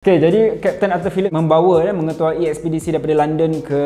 Okay, jadi Captain Arthur Phillip membawa mengetuai ekspedisi daripada London ke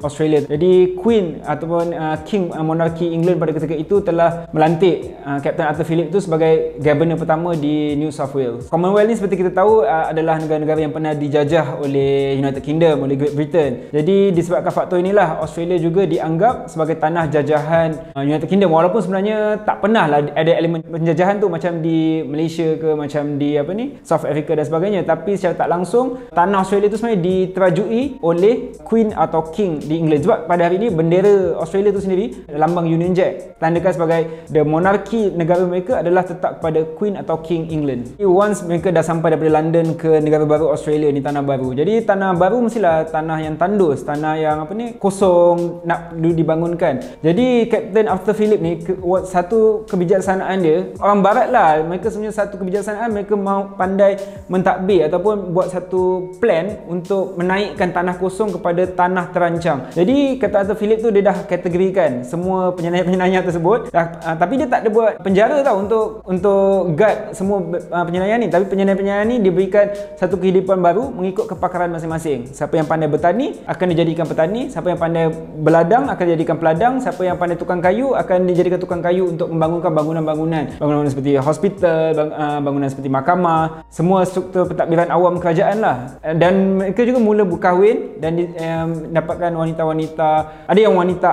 Australia. Jadi Queen ataupun King monarki England pada ketika itu telah melantik Captain Arthur Phillip itu sebagai Governor pertama di New South Wales. Commonwealth ni seperti kita tahu adalah negara-negara yang pernah dijajah oleh United Kingdom, oleh Great Britain. Jadi disebabkan faktor inilah Australia juga dianggap sebagai tanah jajahan United Kingdom, walaupun sebenarnya tak pernah lah ada elemen penjajahan tu macam di Malaysia ke macam di South Africa dan sebagainya. Tapi secara tak langsung tanah Australia itu sebenarnya diterajui oleh Queen atau King di England. Sebab pada hari ini bendera Australia itu sendiri lambang Union Jack, tandakan sebagai the monarki negara mereka adalah tetap kepada Queen atau King England. Once mereka dah sampai daripada London ke negara baru Australia ni, tanah baru. Jadi tanah baru mestilah tanah yang tandus, tanah yang kosong nak dibangunkan. Jadi Captain Arthur Phillip ni satu kebijaksanaan dia, orang barat lah, mereka sebenarnya satu kebijaksanaan, mereka mau pandai mentadbir ataupun buat satu plan untuk menaikkan tanah kosong kepada tanah terancang. Jadi Captain Arthur Phillip tu dia dah kategorikan semua penyenayah tersebut, tapi dia tak ada buat penjara tau untuk guard semua penyenayah ni. Tapi penyenayah ni diberikan satu kehidupan baru mengikut kepakaran masing-masing. Siapa yang pandai bertani akan dijadikan petani, siapa yang pandai beladang akan dijadikan peladang, siapa yang pandai tukang kayu akan dijadikan tukang kayu untuk membangunkan bangunan-bangunan seperti hospital, bangunan seperti mahkamah, semua struktur pentadbiran awam kerajaan lah. Dan mereka juga mula berkahwin dan dapatkan wanita-wanita, ada yang wanita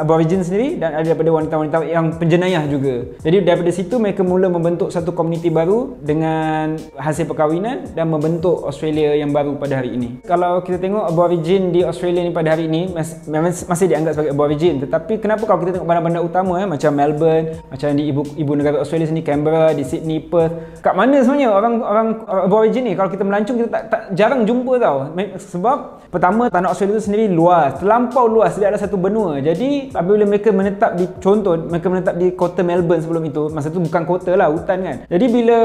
Aborigin sendiri dan ada daripada wanita-wanita yang penjenayah juga. Jadi daripada situ mereka mula membentuk satu komuniti baru dengan hasil perkahwinan dan membentuk Australia yang baru pada hari ini. Kalau kita tengok Aborigin di Australia ni pada hari ini masih dianggap sebagai Aborigin, tetapi kenapa kalau kita tengok bandar-bandar utama macam Melbourne, macam di ibu negara Australia sini, Canberra, di Sydney, Perth, kat mana sebenarnya orang Aborigin ni? Kalau kita melancong kita tak jarang jumpa tau. Sebab pertama, tanah Australia itu sendiri luas, terlampau luas, dia adalah satu benua. Jadi apabila mereka menetap di, contoh mereka menetap di kota Melbourne sebelum itu, masa itu bukan kota lah, hutan kan. Jadi bila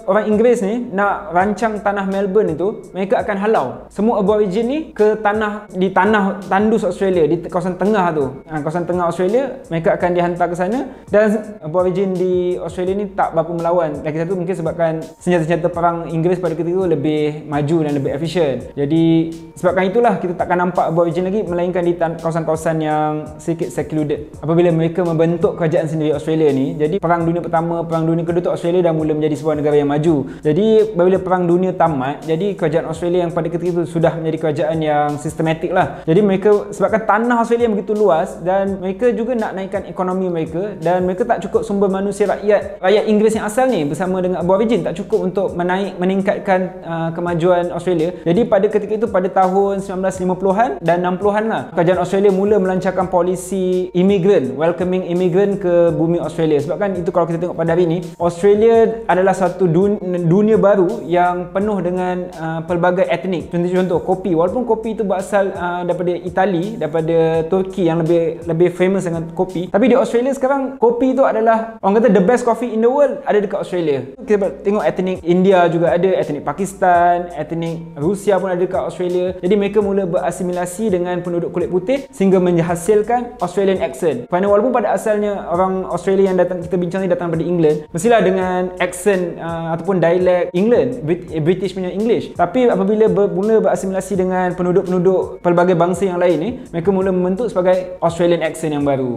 orang Inggeris ni nak rancang tanah Melbourne itu, mereka akan halau semua Aborigin ni ke tanah tandus Australia, di kawasan tengah tu, kawasan tengah Australia, mereka akan dihantar ke sana. Dan Aborigin di Australia ni tak berapa melawan. Lagi satu mungkin sebabkan senjata-senjata perang Inggeris pada ketika itu lebih maju dan lebih efisien. Jadi sebabkan itulah kita takkan nampak Aborigin lagi, melainkan di kawasan-kawasan yang sedikit secluded. Apabila mereka membentuk kerajaan sendiri Australia ni, jadi perang dunia pertama, perang dunia kedua tu Australia dah mula menjadi sebuah negara yang maju. Jadi apabila perang dunia tamat, jadi kerajaan Australia yang pada ketika itu sudah menjadi kerajaan yang sistematik lah. Jadi mereka sebabkan tanah Australia yang begitu luas dan mereka juga nak naikkan ekonomi mereka, dan mereka tak cukup sumber manusia rakyat Inggeris yang asal ni bersama dengan Aborigin tak cukup untuk meningkatkan kemajuan Australia. Jadi pada ketika itu, pada tahun 1950-an dan 60-an lah, kerajaan Australia mula melancarkan polisi imigran, welcoming imigran ke bumi Australia. Sebabkan itu kalau kita tengok pada hari ini, Australia adalah satu dunia baru yang penuh dengan pelbagai etnik. Contoh kopi, walaupun kopi itu berasal daripada Itali, daripada Turki yang lebih famous dengan kopi, tapi di Australia sekarang kopi itu adalah, orang kata, the best coffee in the world ada dekat Australia. Kita tengok etnik India juga ada, etnik Pakistan, etnik Rusia pun ada dekat Australia. Jadi mereka mula berasimilasi dengan penduduk kulit putih sehingga menghasilkan Australian accent. Kerana walaupun pada asalnya orang Australia yang kita bincang ni datang dari England, mestilah dengan accent ataupun dialek England, British punya English. Tapi apabila mula berasimilasi dengan penduduk-penduduk pelbagai bangsa yang lain ni, mereka mula membentuk sebagai Australian accent yang baru.